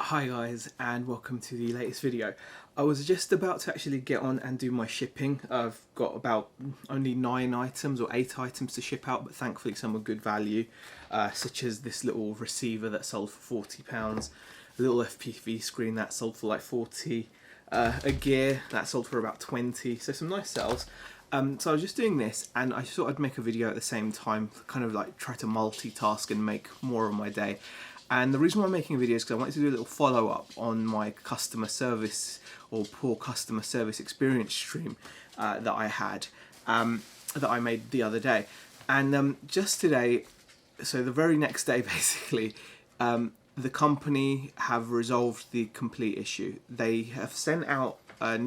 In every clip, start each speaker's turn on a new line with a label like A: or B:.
A: Hi guys, and welcome to the latest video. I was just about to actually get on and do my shipping. I've got about only 9 items or 8 items to ship out, but thankfully some are good value, such as this little receiver that sold for £40, a little FPV screen that sold for like 40, a gear that sold for about 20, so some nice sales. So I was just doing this, and I just thought I'd make a video at the same time, kind of like try to multitask and make more of my day. And the reason why I'm making a video is because I wanted to do a little follow-up on my customer service or poor customer service experience stream that I had, that I made the other day. And just today, so the very next day basically, the company have resolved the complete issue. They have sent out a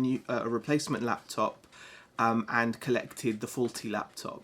A: replacement laptop and collected the faulty laptop.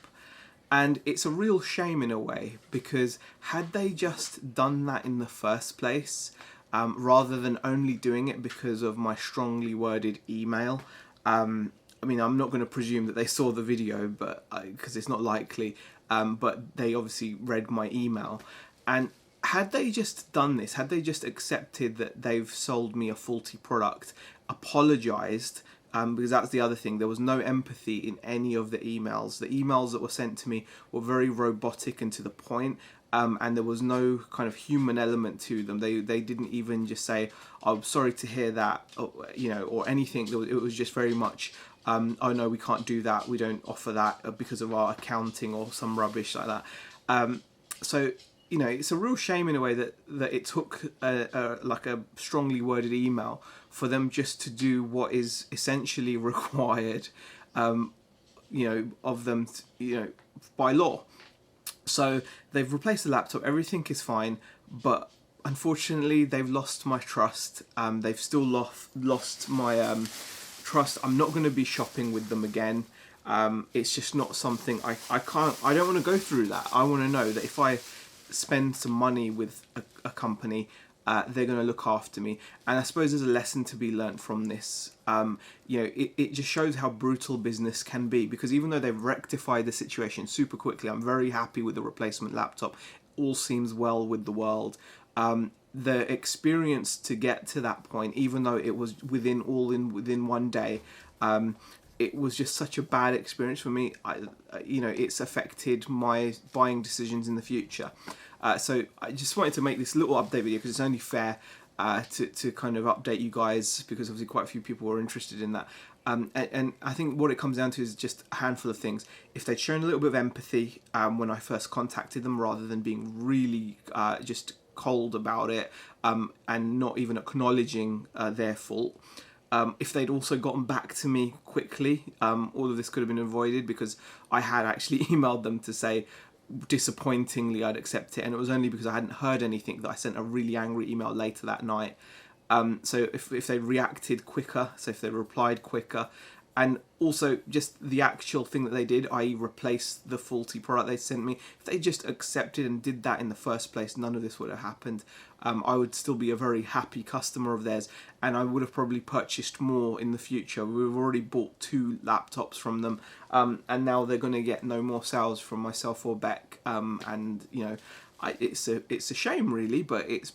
A: And it's a real shame in a way, because had they just done that in the first place, rather than only doing it because of my strongly worded email, I mean, I'm not going to presume that they saw the video, but because it's not likely, but they obviously read my email. And had they just done this, had they just accepted that they've sold me a faulty product, apologised, because that's the other thing, there was no empathy in any of the emails. The emails that were sent to me were very robotic and to the point, and there was no kind of human element to them. They didn't even just say, "I'm sorry to hear that," or, you know, or anything. It was just very much, "Oh no, we can't do that. We don't offer that because of our accounting," or some rubbish like that. So you know, it's a real shame in a way that it took like a strongly worded email for them just to do what is essentially required, you know, of them, you know, by law. So they've replaced the laptop, everything is fine, but unfortunately they've lost my trust. They've still lost my trust. I'm not going to be shopping with them again. It's just not something I don't want to go through that. I want to know that if I spend some money with a company, they're going to look after me. And I suppose there's a lesson to be learnt from this. You know, it just shows how brutal business can be, because even though they've rectified the situation super quickly, I'm very happy with the replacement laptop. All seems well with the world. The experience to get to that point, even though it was within 1 day, it was just such a bad experience for me. You know, it's affected my buying decisions in the future. So I just wanted to make this little update video because it's only fair to kind of update you guys, because obviously quite a few people were interested in that. And I think what it comes down to is just a handful of things. If they'd shown a little bit of empathy when I first contacted them, rather than being really just cold about it, and not even acknowledging their fault. If they'd also gotten back to me quickly, all of this could have been avoided, because I had actually emailed them to say, disappointingly, I'd accept it, and it was only because I hadn't heard anything that I sent a really angry email later that night. So if they reacted quicker, so if they replied quicker, and also just the actual thing that they did, i.e. replace the faulty product they sent me, if they just accepted and did that in the first place, none of this would have happened. I would still be a very happy customer of theirs, and I would have probably purchased more in the future. We've already bought 2 laptops from them, and now they're going to get no more sales from myself or Beck, and you know, it's a shame really, but it's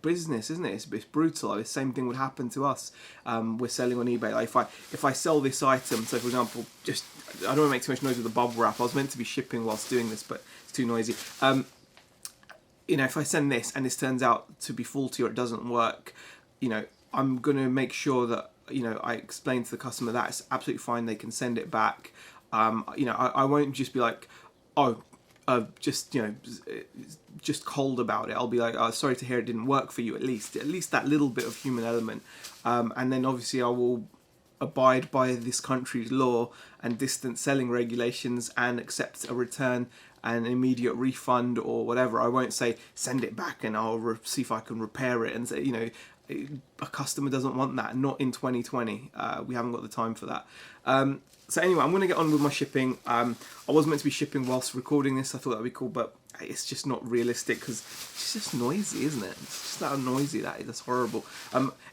A: business, isn't it? It's brutal. The same thing would happen to us. We're selling on eBay. Like if I sell this item, so for example, just, I don't want to make too much noise with the bubble wrap. I was meant to be shipping whilst doing this, but it's too noisy. You know, if I send this and this turns out to be faulty or it doesn't work, you know, I'm going to make sure that, you know, I explain to the customer that it's absolutely fine, they can send it back. You know, I won't just be like, oh, just, you know, just cold about it. I'll be like, oh, sorry to hear it didn't work for you. At least that little bit of human element, and then obviously I will abide by this country's law and distance selling regulations and accept a return and an immediate refund or whatever. I won't say send it back and I'll see if I can repair it, and say, you know, a customer doesn't want that. Not in 2020. We haven't got the time for that. So anyway, I'm going to get on with my shipping. I was meant to be shipping whilst recording this. I thought that would be cool, but it's just not realistic because it's just noisy, isn't it? It's just that noisy, that's horrible.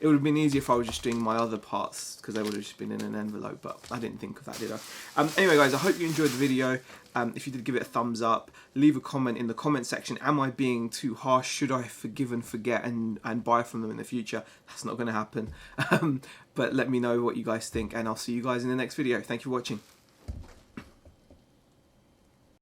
A: It would have been easier if I was just doing my other parts, because they would have just been in an envelope, but I didn't think of that, did I? Anyway guys, I hope you enjoyed the video. If you did, give it a thumbs up. Leave a comment in the comment section. Am I being too harsh? Should I forgive and forget and buy from them in the future? That's not going to happen. But let me know what you guys think, and I'll see you guys in the next video. Thank you for watching.